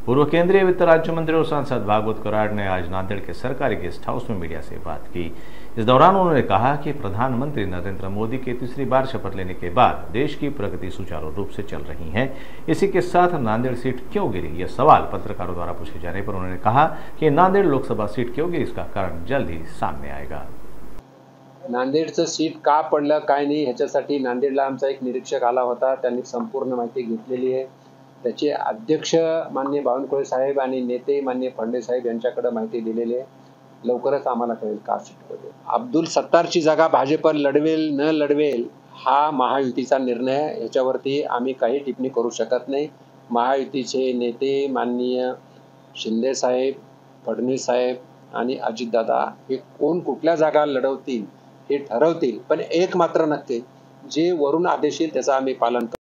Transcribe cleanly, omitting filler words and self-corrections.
पूर्व केंद्रीय वित्त राज्य मंत्री और सांसद भागवत कराड़ ने आज नांदेड़ के सरकारी गेस्ट हाउस में मीडिया से बात की। इस दौरान उन्होंने कहा कि प्रधानमंत्री नरेंद्र मोदी के तीसरी बार शपथ लेने के बाद देश की प्रगति सुचारू रूप से चल रही है। इसी के साथ नांदेड़ सीट क्यों गिरी, यह सवाल पत्रकारों द्वारा पूछे जाने पर उन्होंने कहा कि नांदेड़ लोकसभा सीट क्यों गिरी इसका कारण जल्द ही सामने आएगा। नांदेडचं सीट का पडलं काय नाही ह्याच्यासाठी नांदेडला आमचा एक निरीक्षक आला होता। त्यांनी संपूर्ण माहिती घेतलेली आहे। त्याचे अध्यक्ष माननीय बावनकुळे साहेब आणि नेते माननीय फडणवीस साहेब यांच्याकडे माहिती दिलेली आहे। लवकरच आम्हाला कळेल का सीट पडेल। अब्दुल सत्तारची जागा भाजप लढवेल न लढवेल हा महायुतीचा निर्णय आहे। याच्यावरती आम्ही काही टिप्पणी करू शकत नाही। महायुतीचे नेते माननीय शिंदे साहेब, फडणवीस साहेब आणि अजितदादा हे कोण कुठल्या जागा लढवतील हे ठरवतील। पण एक मात्र नक्की, जे वरून आदेश येईल त्याचं आम्ही पालन करू।